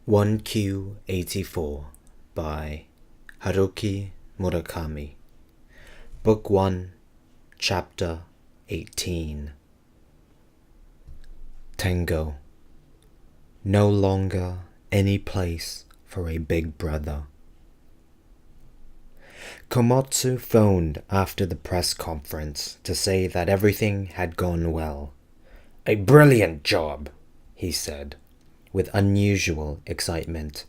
1Q84 by Haruki Murakami. Book 1, Chapter 18. Tango. No longer any place for a big brother. Komatsu phoned after the press conference to say that everything had gone well. "A brilliant job," he said, with unusual excitement.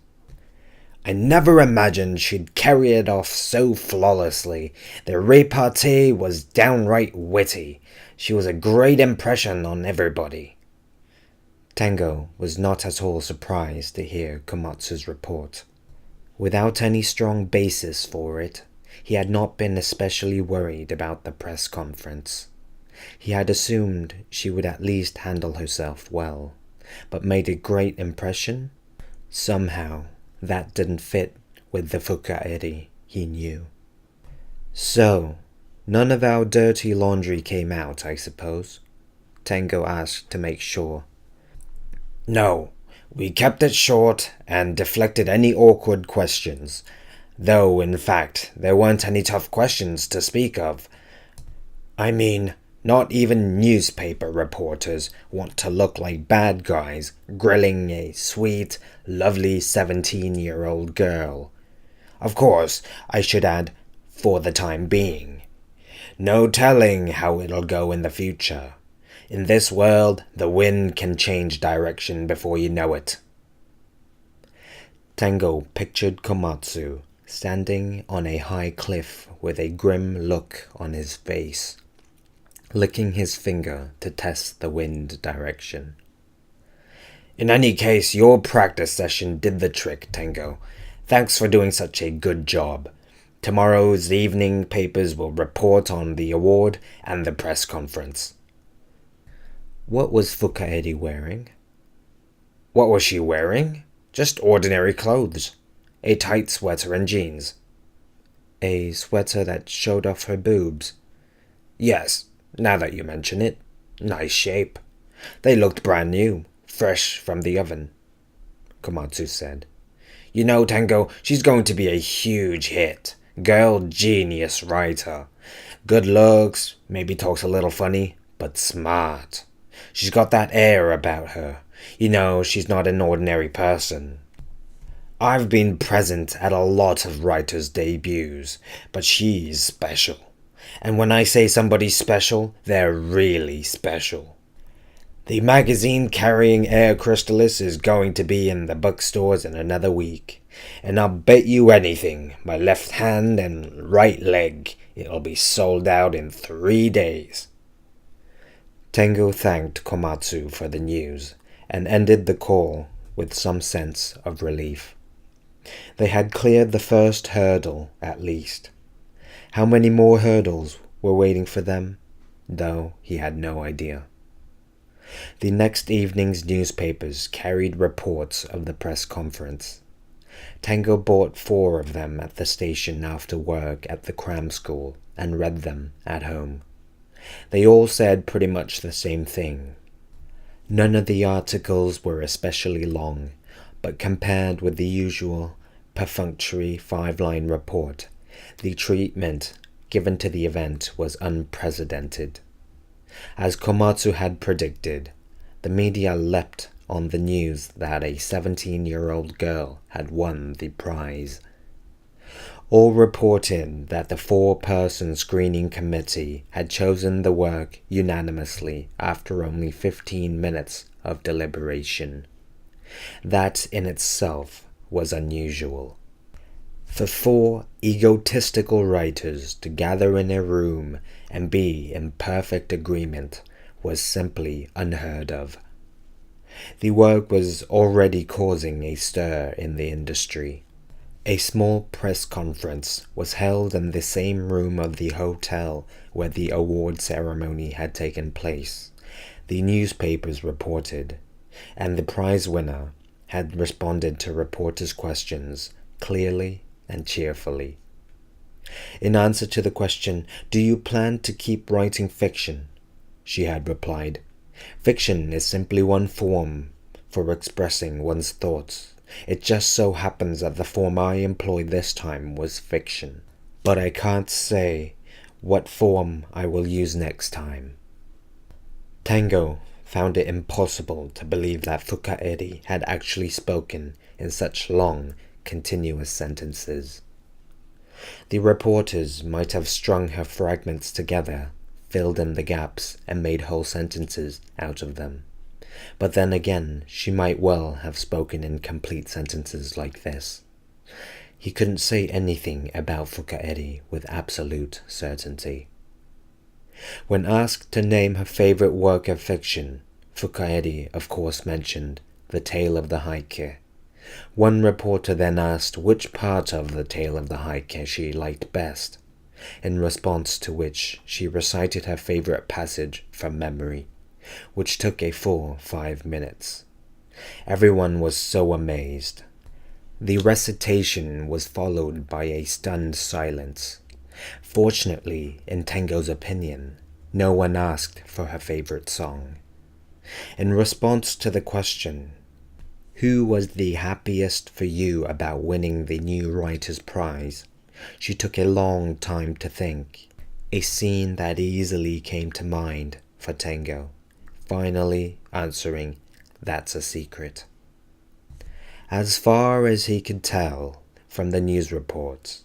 "I never imagined she'd carry it off so flawlessly. The repartee was downright witty. She was a great impression on everybody." Tango was not at all surprised to hear Komatsu's report. Without any strong basis for it, he had not been especially worried about the press conference. He had assumed she would at least handle herself well, but made a great impression? Somehow, that didn't fit with the fuka-eri, he knew. "So, none of our dirty laundry came out, I suppose?" Tango asked to make sure. "No, we kept it short and deflected any awkward questions. Though, in fact, there weren't any tough questions to speak of. I mean, not even newspaper reporters want to look like bad guys grilling a sweet, lovely 17-year-old girl. Of course, I should add, for the time being. No telling how it'll go in the future. In this world, the wind can change direction before you know it." Tango pictured Komatsu standing on a high cliff with a grim look on his face, licking his finger to test the wind direction. "In any case, your practice session did the trick, Tango. Thanks for doing such a good job. Tomorrow's evening papers will report on the award and the press conference." What was fuka-eri wearing? What was she wearing? Just ordinary clothes. A tight sweater and jeans. A sweater that showed off her boobs? Yes, now that you mention it. Nice shape. They looked brand new, fresh from the oven, Komatsu said. "You know, Tango, she's going to be a huge hit. Girl genius writer. Good looks, maybe talks a little funny, but smart. She's got that air about her. You know, she's not an ordinary person. I've been present at a lot of writers' debuts, but she's special. And when I say somebody's special, they're really special. The magazine carrying Air Crystallis is going to be in the bookstores in another week. And I'll bet you anything, my left hand and right leg, it'll be sold out in 3 days." Tango thanked Komatsu for the news and ended the call with some sense of relief. They had cleared the first hurdle, at least. How many more hurdles were waiting for them? Though he had no idea. The next evening's newspapers carried reports of the press conference. Tango bought 4 of them at the station after work at the cram school and read them at home. They all said pretty much the same thing. None of the articles were especially long, but compared with the usual perfunctory 5-line report, the treatment given to the event was unprecedented. As Komatsu had predicted, the media leapt on the news that a 17-year-old girl had won the prize. All reported that the 4-person screening committee had chosen the work unanimously after only 15 minutes of deliberation. That in itself was unusual. For 4 egotistical writers to gather in a room and be in perfect agreement was simply unheard of. The work was already causing a stir in the industry. A small press conference was held in the same room of the hotel where the award ceremony had taken place, the newspapers reported, and the prize winner had responded to reporters' questions clearly and cheerfully. In answer to the question, "Do you plan to keep writing fiction?" she had replied, "Fiction is simply one form for expressing one's thoughts. It just so happens that the form I employed this time was fiction, but I can't say what form I will use next time. Tango found it impossible to believe that fuka-eri had actually spoken in such long, continuous sentences. The reporters might have strung her fragments together, filled in the gaps, and made whole sentences out of them. But then again, she might well have spoken in complete sentences like this. He couldn't say anything about fuka-eri with absolute certainty. When asked to name her favorite work of fiction, fuka-eri of course mentioned The Tale of the Heike. One reporter then asked which part of The Tale of the Heike she liked best, in response to which she recited her favorite passage from memory, which took a full 5 minutes. Everyone was so amazed. The recitation was followed by a stunned silence. Fortunately, in Tango's opinion, no one asked for her favorite song. In response to the question, "Who was the happiest for you about winning the New Writer's Prize?" she took a long time to think, a scene that easily came to mind for Tango, finally answering, "That's a secret." As far as he could tell from the news reports,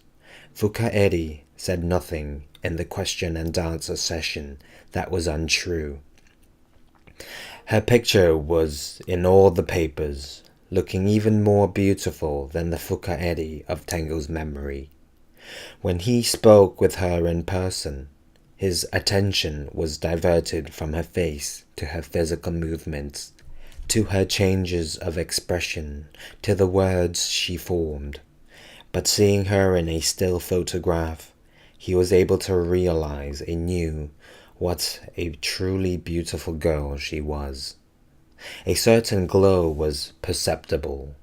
fuka-eri said nothing in the question and answer session that was untrue. Her picture was in all the papers, looking even more beautiful than the fuka-eri of Tango's memory. When he spoke with her in person, his attention was diverted from her face to her physical movements, to her changes of expression, to the words she formed. But seeing her in a still photograph, he was able to realize anew what a truly beautiful girl she was. A certain glow was perceptible,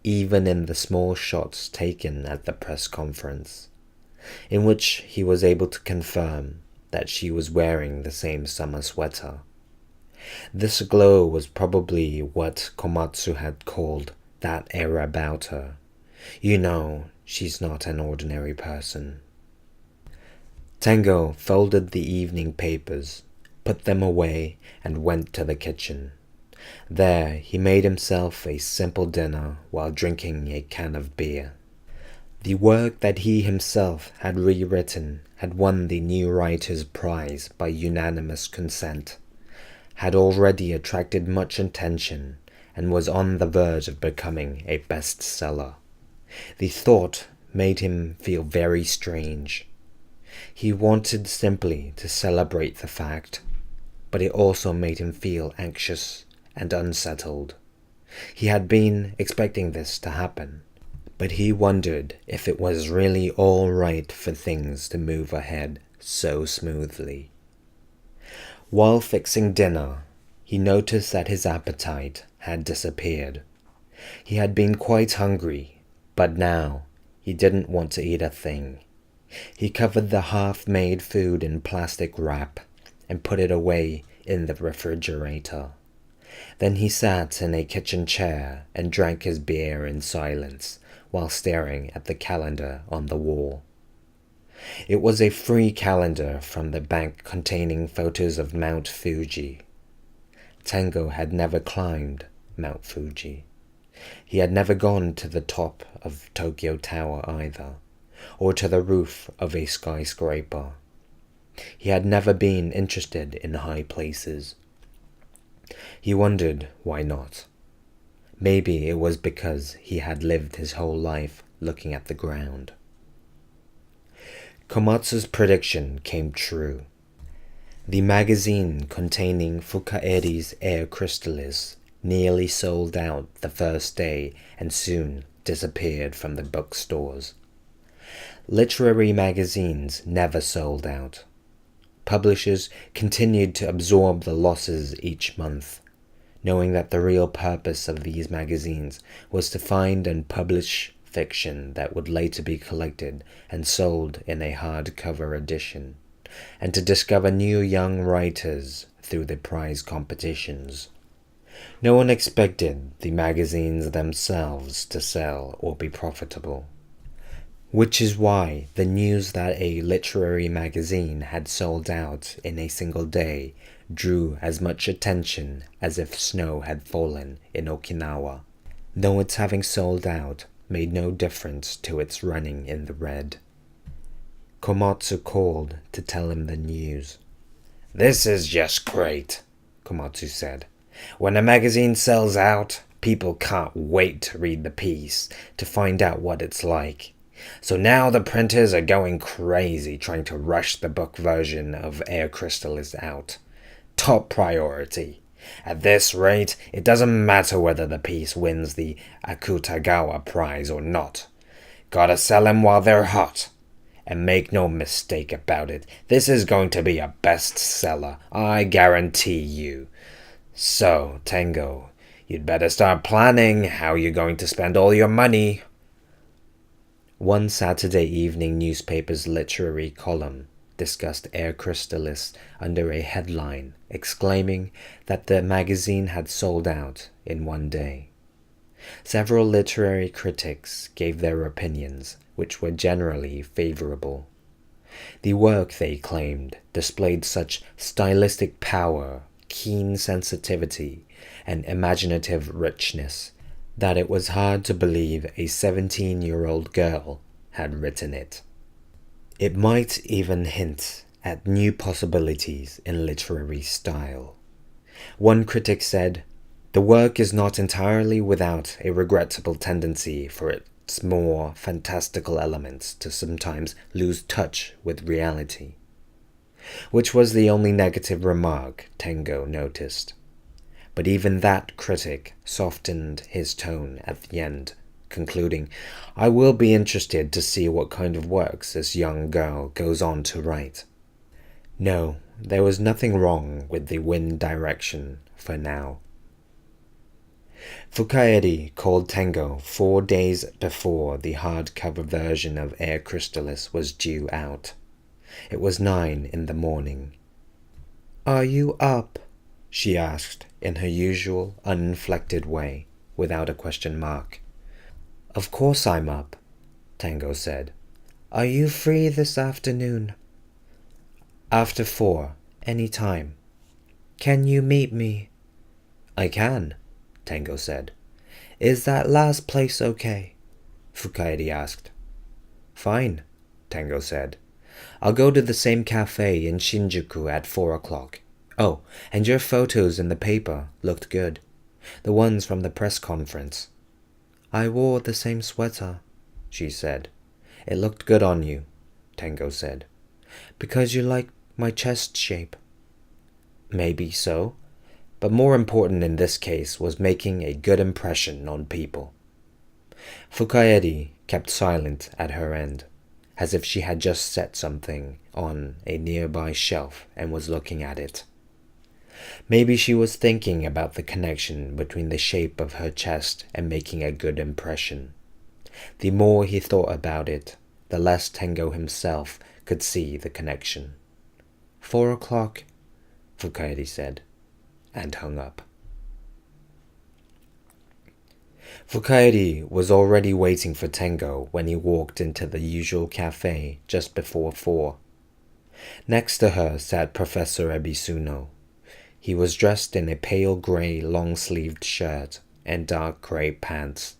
even in the small shots taken at the press conference, in which he was able to confirm that she was wearing the same summer sweater. This glow was probably what Komatsu had called that air about her. You know, she's not an ordinary person. Tango folded the evening papers, put them away, and went to the kitchen. There he made himself a simple dinner while drinking a can of beer. The work that he himself had rewritten had won the New Writer's Prize by unanimous consent, had already attracted much attention, and was on the verge of becoming a bestseller. The thought made him feel very strange. He wanted simply to celebrate the fact, but it also made him feel anxious and unsettled. He had been expecting this to happen, but he wondered if it was really all right for things to move ahead so smoothly. While fixing dinner, he noticed that his appetite had disappeared. He had been quite hungry, but now he didn't want to eat a thing. He covered the half-made food in plastic wrap and put it away in the refrigerator. Then he sat in a kitchen chair and drank his beer in silence while staring at the calendar on the wall. It was a free calendar from the bank containing photos of Mount Fuji. Tango had never climbed Mount Fuji. He had never gone to the top of Tokyo Tower either, or to the roof of a skyscraper. He had never been interested in high places. He wondered why not. Maybe it was because he had lived his whole life looking at the ground. Komatsu's prediction came true. The magazine containing fuka-eri's Air Crystallis nearly sold out the first day and soon disappeared from the bookstores. Literary magazines never sold out. Publishers continued to absorb the losses each month, knowing that the real purpose of these magazines was to find and publish fiction that would later be collected and sold in a hardcover edition, and to discover new young writers through the prize competitions. No one expected the magazines themselves to sell or be profitable. Which is why the news that a literary magazine had sold out in a single day drew as much attention as if snow had fallen in Okinawa, though its having sold out made no difference to its running in the red. Komatsu called to tell him the news. "This is just great," Komatsu said. "When a magazine sells out, people can't wait to read the piece, to find out what it's like. So now the printers are going crazy trying to rush the book version of Air Crystallis out. Top priority. At this rate, it doesn't matter whether the piece wins the Akutagawa Prize or not. Gotta sell 'em while they're hot. And make no mistake about it, this is going to be a bestseller, I guarantee you. So, Tengo, you'd better start planning how you're going to spend all your money." One Saturday evening newspaper's literary column discussed Air Crystallis under a headline exclaiming that the magazine had sold out in one day. Several literary critics gave their opinions, which were generally favorable. The work, they claimed, displayed such stylistic power, keen sensitivity, and imaginative richness that it was hard to believe a 17-year-old girl had written it. It might even hint at new possibilities in literary style. One critic said, "The work is not entirely without a regrettable tendency for its more fantastical elements to sometimes lose touch with reality," which was the only negative remark Tengo noticed. But even that critic softened his tone at the end, concluding, "I will be interested to see what kind of works this young girl goes on to write." No, there was nothing wrong with the wind direction for now. Fuka-eri called Tengo 4 days before the hardcover version of Air Crystallis was due out. It was 9 in the morning. "Are you up?" she asked in her usual uninflected way, without a question mark. "Of course I'm up," Tengo said. "Are you free this afternoon?" "After 4, any time." "Can you meet me?" "I can," Tengo said. "Is that last place okay?" Fuka-eri asked. "Fine," Tengo said. "I'll go to the same cafe in Shinjuku at 4 o'clock. Oh, and your photos in the paper looked good. The ones from the press conference." "I wore the same sweater," she said. "It looked good on you," Tengo said. "Because you like my chest shape." "Maybe so. But more important in this case was making a good impression on people." Fuka-eri kept silent at her end, as if she had just set something on a nearby shelf and was looking at it. Maybe she was thinking about the connection between the shape of her chest and making a good impression. The more he thought about it, the less Tengo himself could see the connection. 4 o'clock, Fuka-eri said, and hung up. Fuka-eri was already waiting for Tengo when he walked into the usual cafe just before 4. Next to her sat Professor Ebisuno. He was dressed in a pale grey long-sleeved shirt and dark grey pants.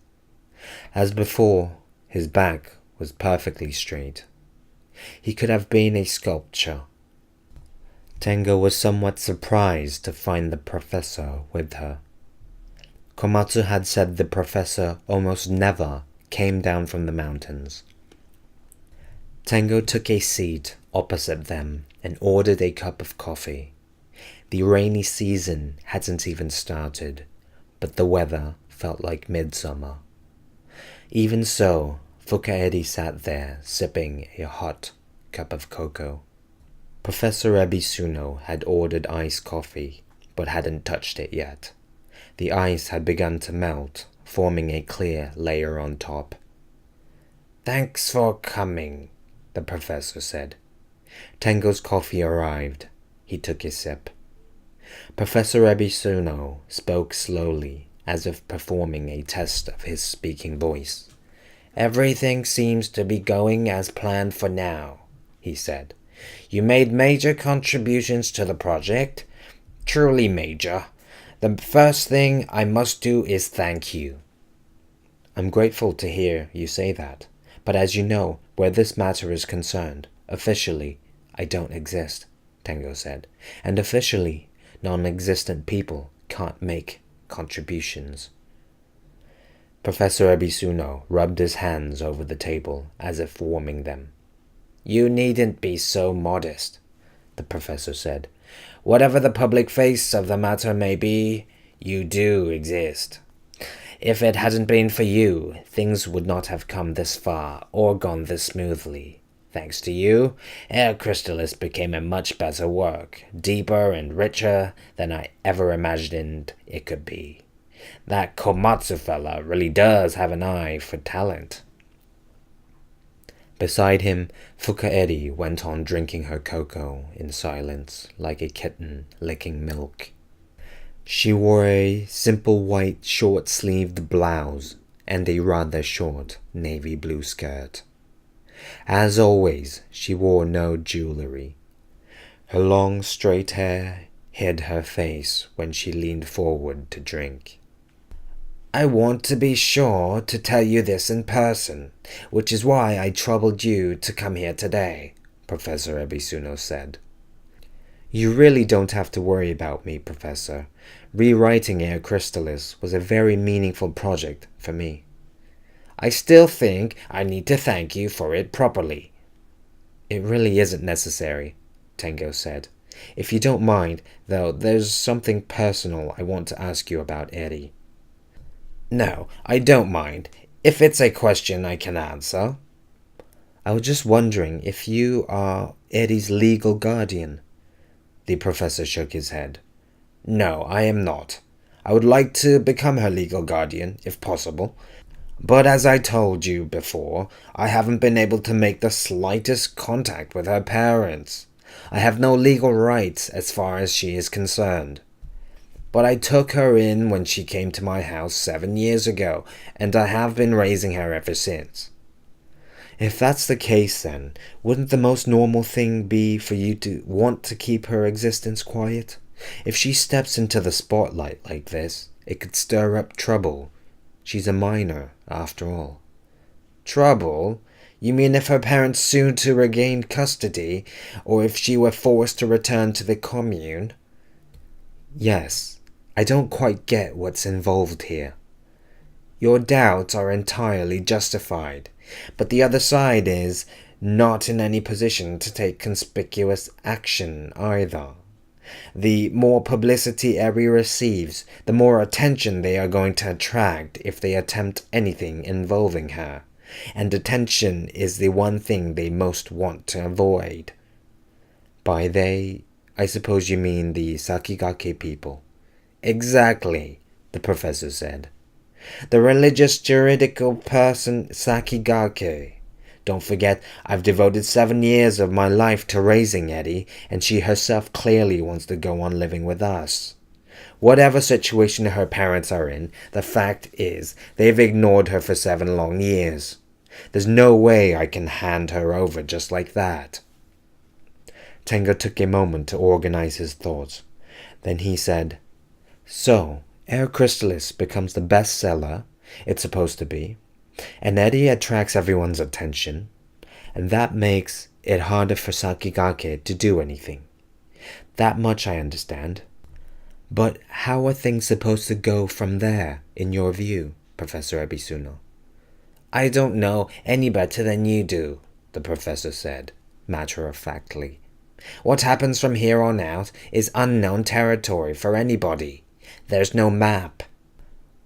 As before, his back was perfectly straight. He could have been a sculpture. Tengo was somewhat surprised to find the professor with her. Komatsu had said the professor almost never came down from the mountains. Tengo took a seat opposite them and ordered a cup of coffee. The rainy season hadn't even started, but the weather felt like midsummer. Even so, Fuka-eri sat there sipping a hot cup of cocoa. Professor Ebisuno had ordered iced coffee, but hadn't touched it yet. The ice had begun to melt, forming a clear layer on top. "Thanks for coming," the professor said. Tengo's coffee arrived. He took a sip. Professor Ebisuno spoke slowly, as if performing a test of his speaking voice. "Everything seems to be going as planned for now," he said. "You made major contributions to the project. Truly major. The first thing I must do is thank you." "I'm grateful to hear you say that. But as you know, where this matter is concerned, officially, I don't exist," Tango said. "And officially, non-existent people can't make contributions." Professor Ebisuno rubbed his hands over the table as if warming them. "You needn't be so modest," the professor said. "Whatever the public face of the matter may be, you do exist. If it hadn't been for you, things would not have come this far or gone this smoothly. Thanks to you, Air Crystallis became a much better work, deeper and richer than I ever imagined it could be. That Komatsu fella really does have an eye for talent." Beside him, fuka-eri went on drinking her cocoa in silence, like a kitten licking milk. She wore a simple white short-sleeved blouse and a rather short navy blue skirt. As always, she wore no jewelry. Her long, straight hair hid her face when she leaned forward to drink. "I want to be sure to tell you this in person, which is why I troubled you to come here today," Professor Ebisuno said. "You really don't have to worry about me, Professor. Rewriting Air Crystallis was a very meaningful project for me." "I still think I need to thank you for it properly." "It really isn't necessary," Tango said. "If you don't mind, though, there's something personal I want to ask you about Eri." "No, I don't mind, if it's a question I can answer." "I was just wondering if you are Eri's legal guardian." The professor shook his head. "No, I am not. I would like to become her legal guardian, if possible. But as I told you before, I haven't been able to make the slightest contact with her parents. I have no legal rights as far as she is concerned. But I took her in when she came to my house 7 years ago, and I have been raising her ever since." "If that's the case, then, wouldn't the most normal thing be for you to want to keep her existence quiet? If she steps into the spotlight like this, it could stir up trouble. She's a minor, after all." "Trouble? You mean if her parents sued to regain custody, or if she were forced to return to the commune?" "Yes. I don't quite get what's involved here." "Your doubts are entirely justified, but the other side is not in any position to take conspicuous action either. The more publicity Eri receives, the more attention they are going to attract if they attempt anything involving her, and attention is the one thing they most want to avoid." "By they, I suppose you mean the Sakigake people." "Exactly," the professor said. "The religious juridical person Sakigake. Don't forget, I've devoted 7 years of my life to raising Eri, and she herself clearly wants to go on living with us. Whatever situation her parents are in, the fact is they've ignored her for 7 long years. There's no way I can hand her over just like that." Tango took a moment to organize his thoughts. Then he said, "So, Air Crystallis becomes the bestseller it's supposed to be, and Eri attracts everyone's attention, and that makes it harder for Sakigake to do anything. That much I understand. But how are things supposed to go from there, in your view, Professor Ebisuno?" "I don't know any better than you do," the professor said, matter-of-factly. "What happens from here on out is unknown territory for anybody. There's no map.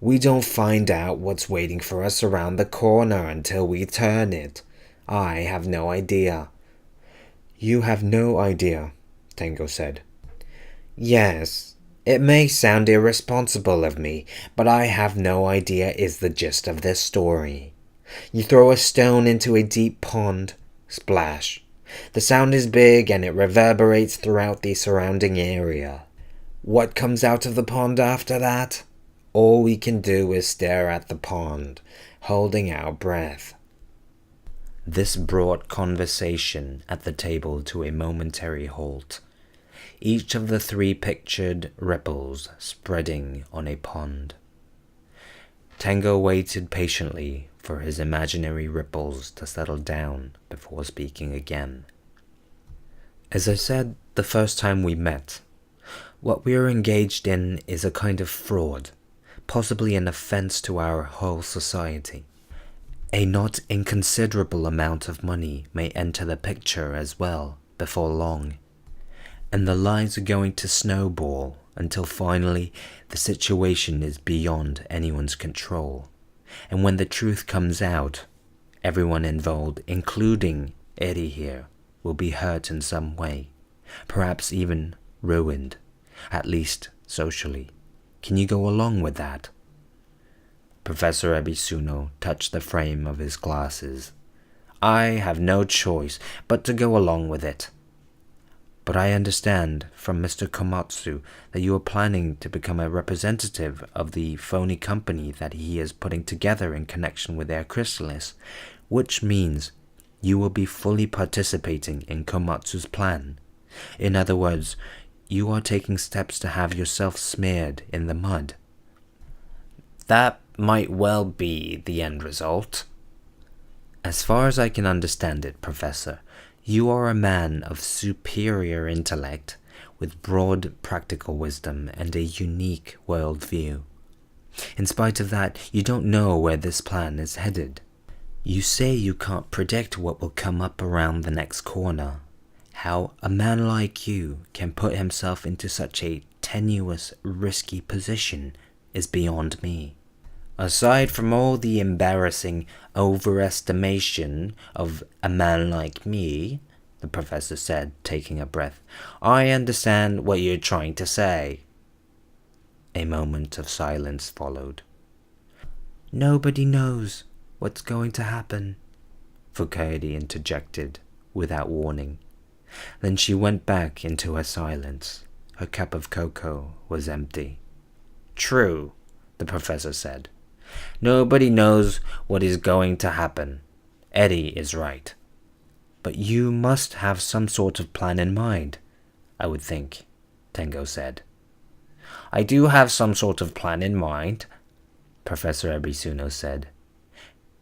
We don't find out what's waiting for us around the corner until we turn it. I have no idea." "You have no idea," Tango said. "Yes, it may sound irresponsible of me, but I have no idea is the gist of this story. You throw a stone into a deep pond, splash. The sound is big and it reverberates throughout the surrounding area. What comes out of the pond after that? All we can do is stare at the pond, holding our breath. This brought conversation at the table to a momentary halt, each of the three pictured ripples spreading on a pond. Tango waited patiently for his imaginary ripples to settle down before speaking again. As I said the first time we met, what we are engaged in is a kind of fraud, possibly an offense to our whole society. A not inconsiderable amount of money may enter the picture as well before long, and the lies are going to snowball until finally the situation is beyond anyone's control. And when the truth comes out, everyone involved, including Eri here, will be hurt in some way, perhaps even ruined, at least socially. Can you go along with that? Professor Ebisuno touched the frame of his glasses. I have no choice but to go along with it. But I understand from Mr. Komatsu that you are planning to become a representative of the phony company that he is putting together in connection with Air Chrysalis, which means you will be fully participating in Komatsu's plan. In other words, you are taking steps to have yourself smeared in the mud. That might well be the end result. As far as I can understand it, Professor, you are a man of superior intellect, with broad practical wisdom and a unique worldview. In spite of that, you don't know where this plan is headed. You say you can't predict what will come up around the next corner. How a man like you can put himself into such a tenuous, risky position is beyond me. Aside from all the embarrassing overestimation of a man like me, the professor said, taking a breath, I understand what you're trying to say. A moment of silence followed. Nobody knows what's going to happen, fuka-eri interjected without warning. Then she went back into her silence. Her cup of cocoa was empty. True, the professor said. Nobody knows what is going to happen. Eri is right. But you must have some sort of plan in mind, I would think, Tango said. I do have some sort of plan in mind, Professor Ebisuno said.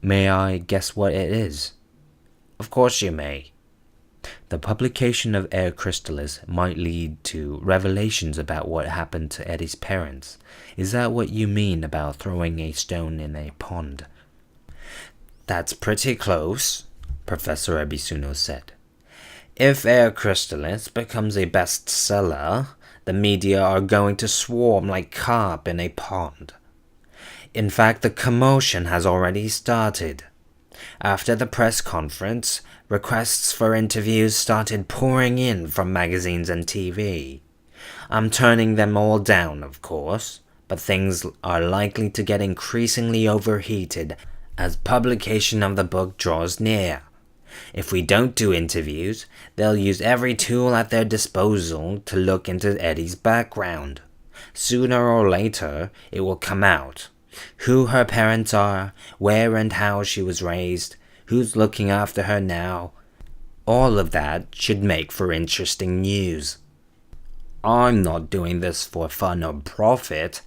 May I guess what it is? Of course you may. The publication of Air Chrysalis might lead to revelations about what happened to Eri's parents. Is that what you mean about throwing a stone in a pond? That's pretty close, Professor Ebisuno said. If Air Chrysalis becomes a bestseller, the media are going to swarm like carp in a pond. In fact, the commotion has already started. After the press conference, requests for interviews started pouring in from magazines and TV. I'm turning them all down, of course, but things are likely to get increasingly overheated as publication of the book draws near. If we don't do interviews, they'll use every tool at their disposal to look into Eri's background. Sooner or later, it will come out. Who her parents are, where and how she was raised, who's looking after her now. All of that should make for interesting news. I'm not doing this for fun or profit.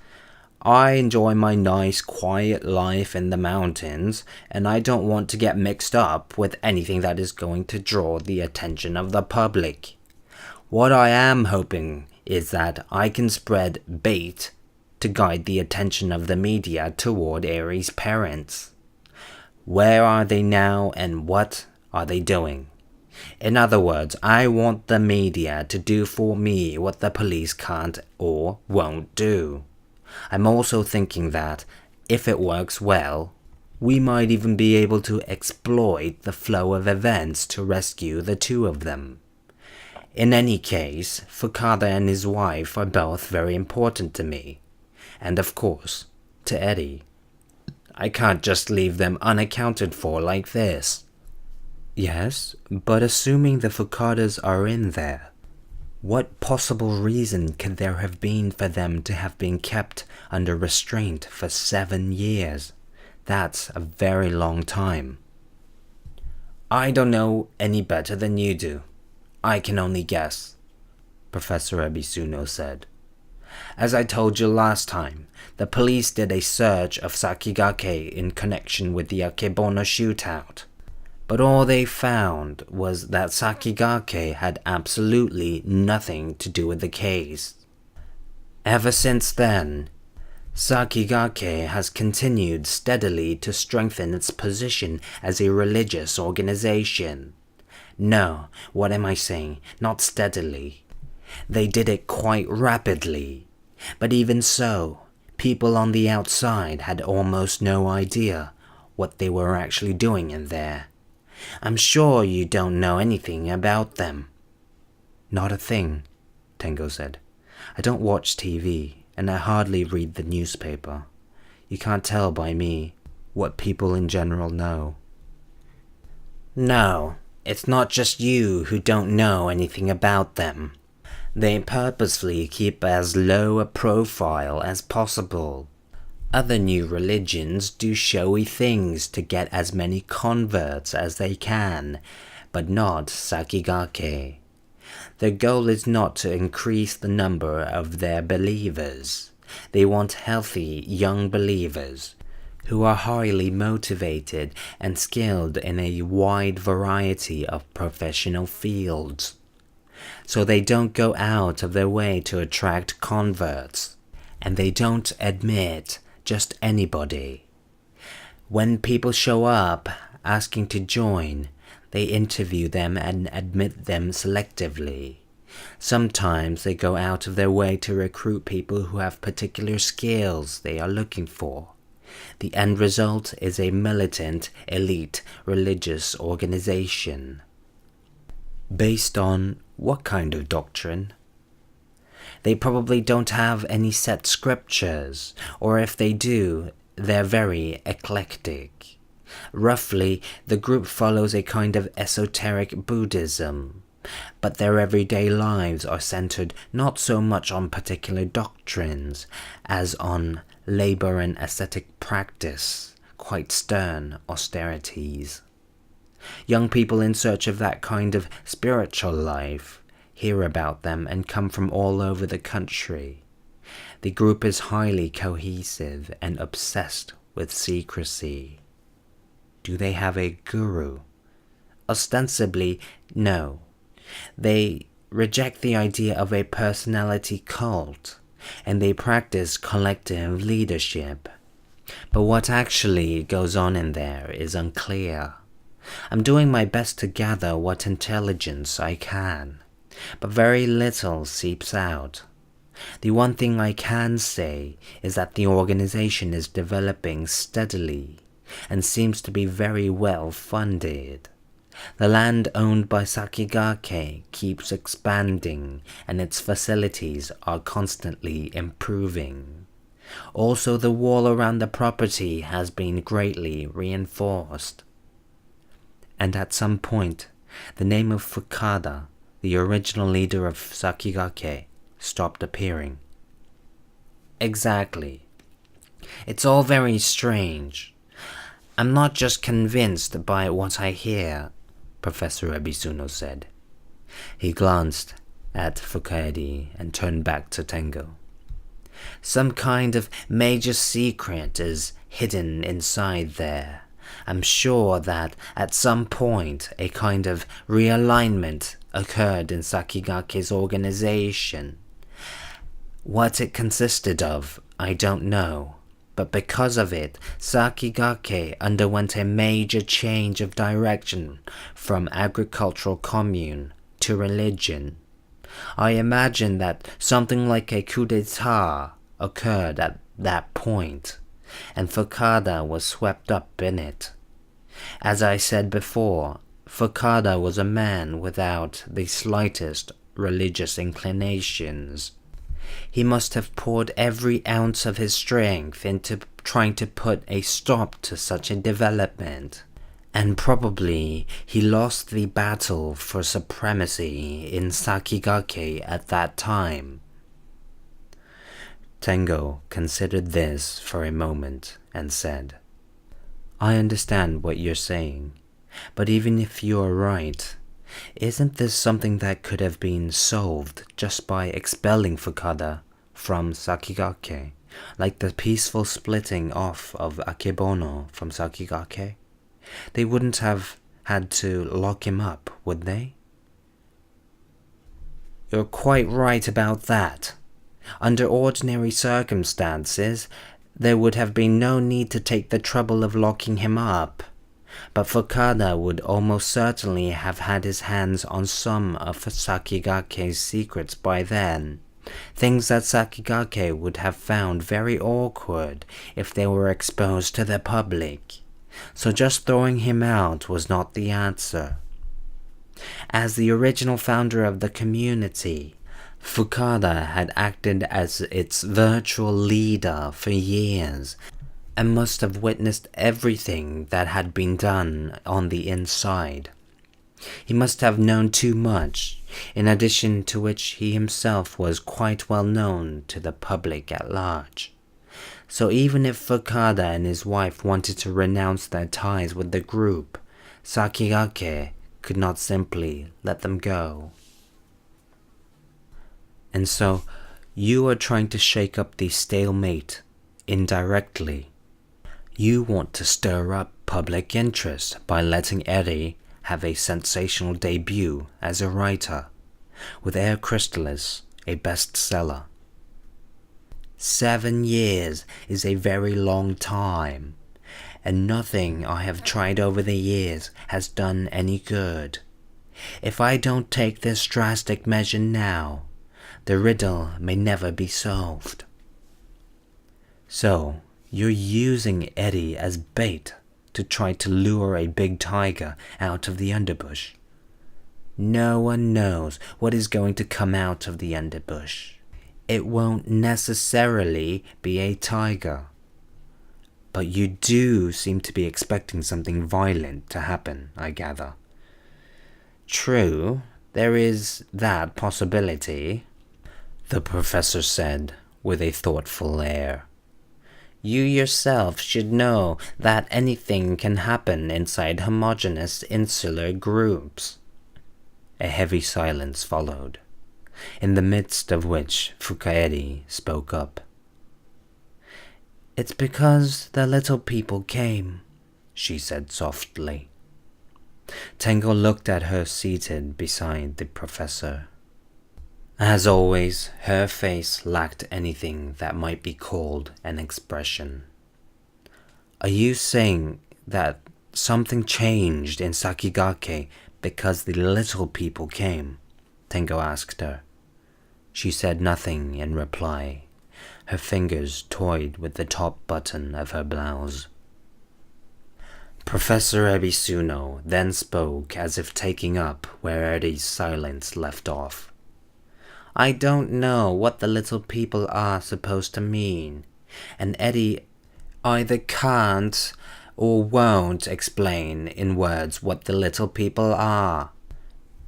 I enjoy my nice, quiet life in the mountains, and I don't want to get mixed up with anything that is going to draw the attention of the public. What I am hoping is that I can spread bait to guide the attention of the media toward Eri's parents. Where are they now and what are they doing? In other words, I want the media to do for me what the police can't or won't do. I'm also thinking that, if it works well, we might even be able to exploit the flow of events to rescue the two of them. In any case, Fukada and his wife are both very important to me. And of course, to Eri. I can't just leave them unaccounted for like this. Yes, but assuming the Fukadas are in there, What possible reason could there have been for them to have been kept under restraint for 7 years? That's a very long time. I don't know any better than you do. I can only guess, Professor Ebisuno said. As I told you last time, the police did a search of Sakigake in connection with the Akebono shootout. But all they found was that Sakigake had absolutely nothing to do with the case. Ever since then, Sakigake has continued steadily to strengthen its position as a religious organization. No, what am I saying? Not steadily. They did it quite rapidly. But even so, people on the outside had almost no idea what they were actually doing in there. I'm sure you don't know anything about them. Not a thing, Tengo said. I don't watch TV, and I hardly read the newspaper. You can't tell by me what people in general know. No, it's not just you who don't know anything about them. They purposely keep as low a profile as possible. Other new religions do showy things to get as many converts as they can, but not Sakigake. Their goal is not to increase the number of their believers. They want healthy young believers who are highly motivated and skilled in a wide variety of professional fields. So they don't go out of their way to attract converts, and they don't admit just anybody. When people show up asking to join, they interview them and admit them selectively. Sometimes they go out of their way to recruit people who have particular skills they are looking for. The end result is a militant, elite, religious organization. Based on what kind of doctrine? They probably don't have any set scriptures, or if they do, they're very eclectic. Roughly, the group follows a kind of esoteric Buddhism, but their everyday lives are centered not so much on particular doctrines as on labor and ascetic practice, quite stern austerities. Young people in search of that kind of spiritual life hear about them and come from all over the country. The group is highly cohesive and obsessed with secrecy. Do they have a guru? Ostensibly, no. They reject the idea of a personality cult, and they practice collective leadership. But what actually goes on in there is unclear. I'm doing my best to gather what intelligence I can, but very little seeps out. The one thing I can say is that the organization is developing steadily and seems to be very well funded. The land owned by Sakigake keeps expanding and its facilities are constantly improving. Also, the wall around the property has been greatly reinforced. And at some point, the name of Fukada, the original leader of Sakigake, stopped appearing. Exactly. It's all very strange. I'm not just convinced by what I hear, Professor Ebisuno said. He glanced at fuka-eri and turned back to Tengo. Some kind of major secret is hidden inside there. I'm sure that at some point a kind of realignment occurred in Sakigake's organization. What it consisted of, I don't know, but because of it, Sakigake underwent a major change of direction from agricultural commune to religion. I imagine that something like a coup d'etat occurred at that point, and Fukada was swept up in it. As I said before, Fukada was a man without the slightest religious inclinations. He must have poured every ounce of his strength into trying to put a stop to such a development, And probably he lost the battle for supremacy in Sakigake at that time. Tengo considered this for a moment and said, I understand what you're saying, but even if you're right, isn't this something that could have been solved just by expelling Fukada from Sakigake, like the peaceful splitting off of Akebono from Sakigake? They wouldn't have had to lock him up, would they? You're quite right about that. Under ordinary circumstances, there would have been no need to take the trouble of locking him up. But Fukada would almost certainly have had his hands on some of Sakigake's secrets by then. Things that Sakigake would have found very awkward if they were exposed to the public. So just throwing him out was not the answer. As the original founder of the community, Fukada had acted as its virtual leader for years and must have witnessed everything that had been done on the inside. He must have known too much, in addition to which he himself was quite well known to the public at large. So even if Fukada and his wife wanted to renounce their ties with the group, Sakigake could not simply let them go. And so, you are trying to shake up the stalemate indirectly. You want to stir up public interest by letting Eri have a sensational debut as a writer, with Air Crystallis a bestseller. 7 years is a very long time, and nothing I have tried over the years has done any good. If I don't take this drastic measure now, the riddle may never be solved. So, you're using Eri as bait to try to lure a big tiger out of the underbush. No one knows what is going to come out of the underbush. It won't necessarily be a tiger. But you do seem to be expecting something violent to happen, I gather. True, there is that possibility, the professor said with a thoughtful air. You yourself should know that anything can happen inside homogeneous insular groups. A heavy silence followed, in the midst of which fuka-eri spoke up. It's because the little people came, she said softly. Tengo looked at her seated beside the professor. As always, her face lacked anything that might be called an expression. Are you saying that something changed in Sakigake because the little people came? Tengo asked her. She said nothing in reply. Her fingers toyed with the top button of her blouse. Professor Ebisuno then spoke as if taking up where Eri's silence left off. I don't know what the little people are supposed to mean, and Eri either can't or won't explain in words what the little people are.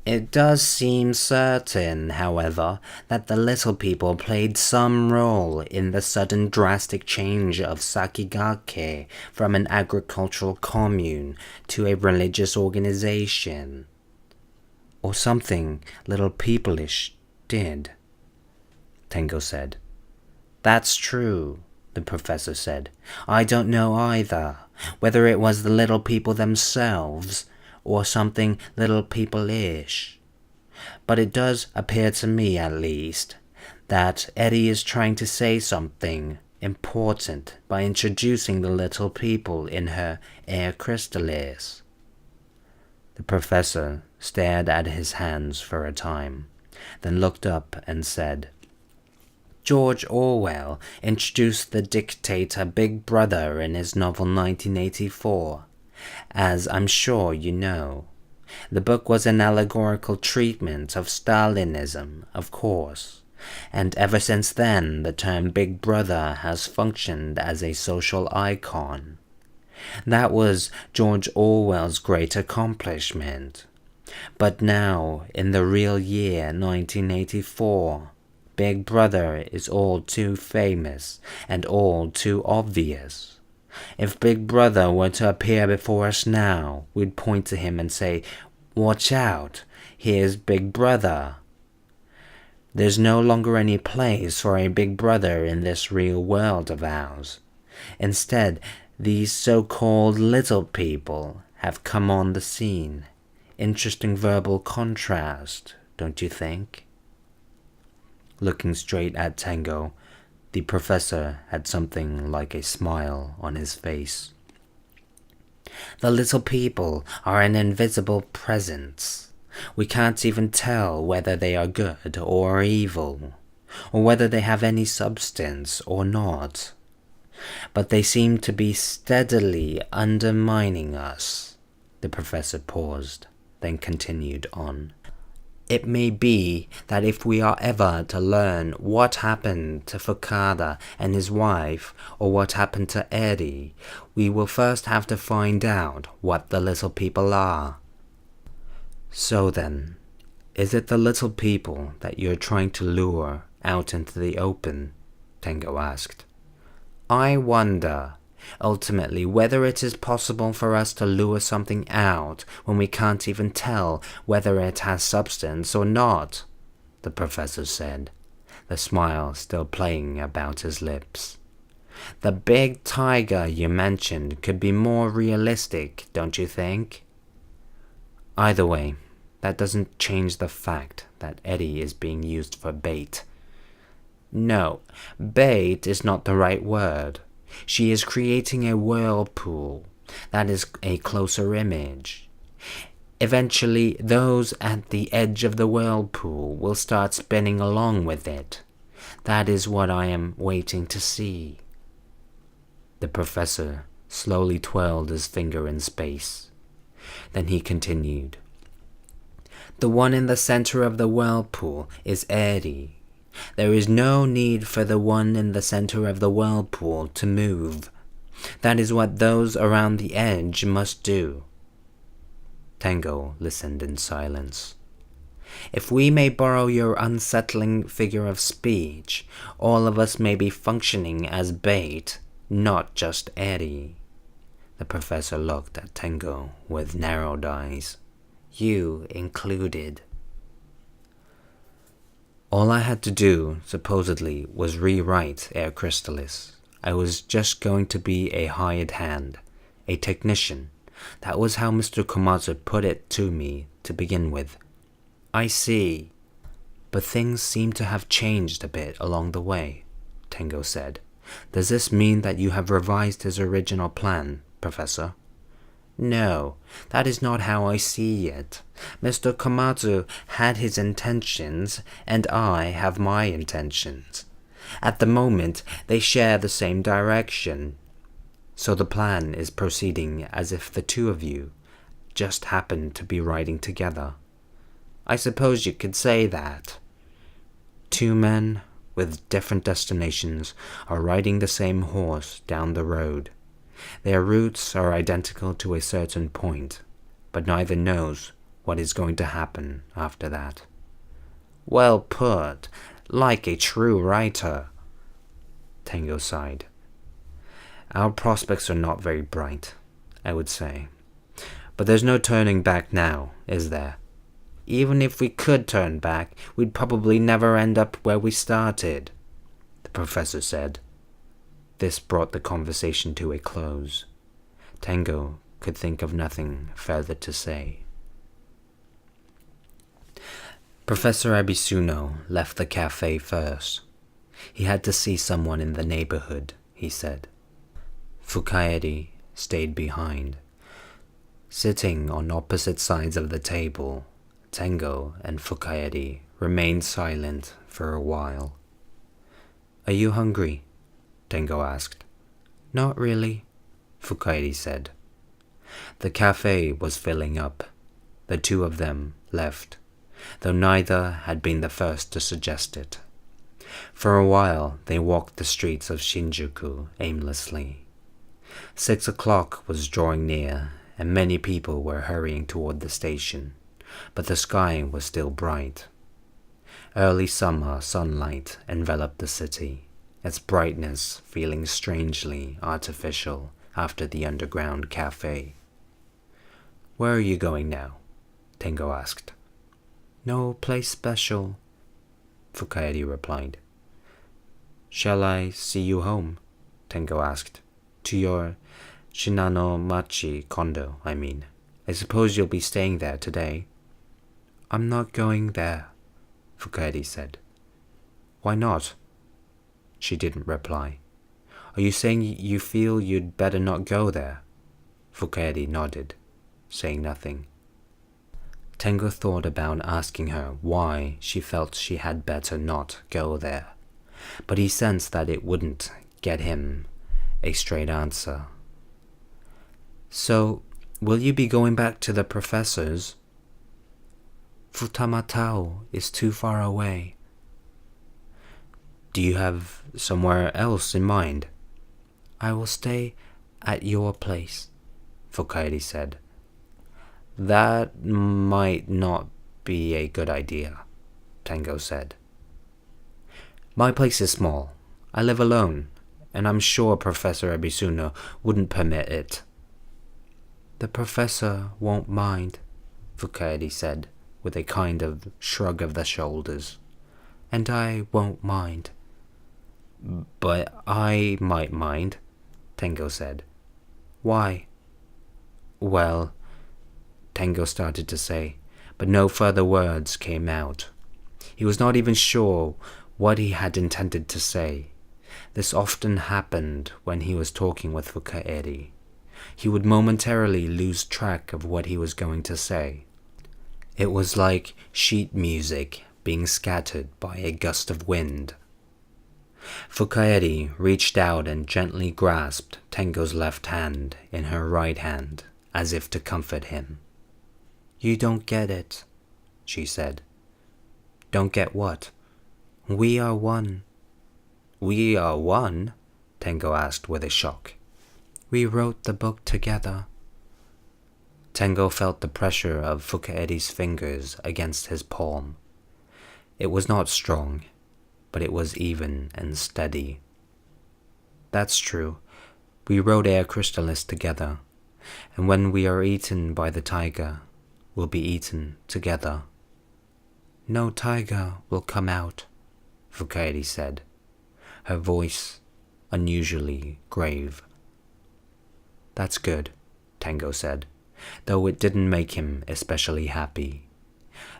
It does seem certain, however, that the little people played some role in the sudden drastic change of Sakigake from an agricultural commune to a religious organization. Or something little people-ish did, Tengo said. That's true, the professor said. I don't know either, whether it was the little people themselves or something little people-ish. But it does appear to me, at least, that Eri is trying to say something important by introducing the little people in her Air Crystallis. The professor stared at his hands for a time, then looked up and said, George Orwell introduced the dictator Big Brother in his novel 1984, as I'm sure you know. The book was an allegorical treatment of Stalinism, of course, and ever since then the term Big Brother has functioned as a social icon. That was George Orwell's great accomplishment. But now, in the real year 1984, Big Brother is all too famous and all too obvious. If Big Brother were to appear before us now, we'd point to him and say, "Watch out, here's Big Brother." There's no longer any place for a Big Brother in this real world of ours. Instead, these so-called little people have come on the scene. Interesting verbal contrast, don't you think? Looking straight at Tango, the professor had something like a smile on his face. The little people are an invisible presence. We can't even tell whether they are good or evil, or whether they have any substance or not. But they seem to be steadily undermining us. The professor paused, then continued on. It may be that if we are ever to learn what happened to Fuka-eri and his wife, or what happened to Eri, we will first have to find out what the little people are. So then, is it the little people that you're trying to lure out into the open? Tango asked. I wonder, ultimately, whether it is possible for us to lure something out when we can't even tell whether it has substance or not, the professor said, the smile still playing about his lips. The big tiger you mentioned could be more realistic, don't you think? Either way, that doesn't change the fact that Eri is being used for bait. No, bait is not the right word. She is creating a whirlpool. That is a closer image. Eventually, those at the edge of the whirlpool will start spinning along with it. That is what I am waiting to see. The professor slowly twirled his finger in space. Then he continued. The one in the center of the whirlpool is Eri. There is no need for the one in the center of the whirlpool to move. That is what those around the edge must do. Tango listened in silence. If we may borrow your unsettling figure of speech, all of us may be functioning as bait, not just Eri. The professor looked at Tango with narrowed eyes. You included. All I had to do, supposedly, was rewrite Air Crystallis. I was just going to be a hired hand, a technician. That was how Mr. Komatsu put it to me to begin with. I see. But things seem to have changed a bit along the way, Tango said. Does this mean that you have revised his original plan, Professor? No, that is not how I see it. Mr. Komatsu had his intentions, and I have my intentions. At the moment, they share the same direction. So the plan is proceeding as if the two of you just happened to be riding together. I suppose you could say that. Two men with different destinations are riding the same horse down the road. Their routes are identical to a certain point, but neither knows what is going to happen after that. Well put, like a true writer. Tango sighed. Our prospects are not very bright, I would say. But there's no turning back now, is there? Even if we could turn back, we'd probably never end up where we started, the professor said. This brought the conversation to a close. Tango could think of nothing further to say. Professor Abisuno left the cafe first. He had to see someone in the neighborhood, he said. Fuka-eri stayed behind. Sitting on opposite sides of the table, Tango and Fuka-eri remained silent for a while. Are you hungry? Tango asked. Not really, Fuka-eri said. The cafe was filling up. The two of them left, though neither had been the first to suggest it. For a while they walked the streets of Shinjuku aimlessly. 6 o'clock was drawing near, and many people were hurrying toward the station, but the sky was still bright. Early summer sunlight enveloped the city, its brightness feeling strangely artificial after the underground cafe. "Where are you going now?" Tengo asked. "No place special," Fuka-eri replied. "Shall I see you home?" Tengo asked. "To your Shinano-machi condo, I mean. I suppose you'll be staying there today." "I'm not going there," Fuka-eri said. "Why not?" She didn't reply. "Are you saying you feel you'd better not go there?" Fuka-eri nodded, saying nothing. Tengo thought about asking her why she felt she had better not go there, but he sensed that it wouldn't get him a straight answer. "So, will you be going back to the professor's?" "Futamatao is too far away." "Do you have somewhere else in mind?" "I will stay at your place," Fuka-eri said. "That might not be a good idea," Tengo said. "My place is small. I live alone, and I'm sure Professor Ebisuno wouldn't permit it." "The professor won't mind," Fuka-eri said, with a kind of shrug of the shoulders. "And I won't mind." "But I might mind," Tengo said. "Why?" "Well," Tengo started to say, but no further words came out. He was not even sure what he had intended to say. This often happened when he was talking with Fuka-eri. He would momentarily lose track of what he was going to say. It was like sheet music being scattered by a gust of wind. Fuka-eri reached out and gently grasped Tengo's left hand in her right hand, as if to comfort him. "You don't get it," she said. "Don't get what?" "We are one." "We are one?" Tengo asked with a shock. "We wrote the book together." Tengo felt the pressure of Fuka-eri's fingers against his palm. It was not strong, but it was even and steady. "That's true. We wrote Air Crystallis together, and when we are eaten by the tiger, we'll be eaten together." "No tiger will come out," Fuka-eri said, her voice unusually grave. "That's good," Tengo said, though it didn't make him especially happy.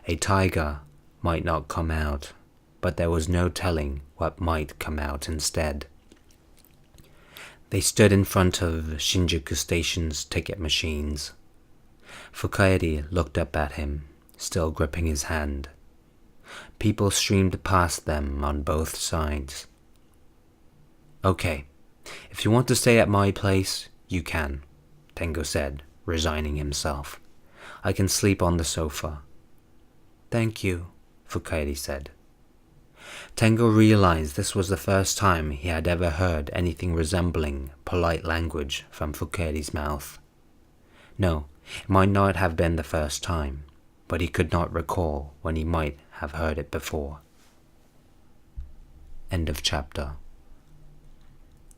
A tiger might not come out, but there was no telling what might come out instead. They stood in front of Shinjuku Station's ticket machines. Fuka-eri looked up at him, still gripping his hand. People streamed past them on both sides. "Okay, if you want to stay at my place, you can," Tengo said, resigning himself. "I can sleep on the sofa." "Thank you," Fuka-eri said. Tengo realized this was the first time he had ever heard anything resembling polite language from Fuka-eri's mouth. No, it might not have been the first time, but he could not recall when he might have heard it before. End of chapter.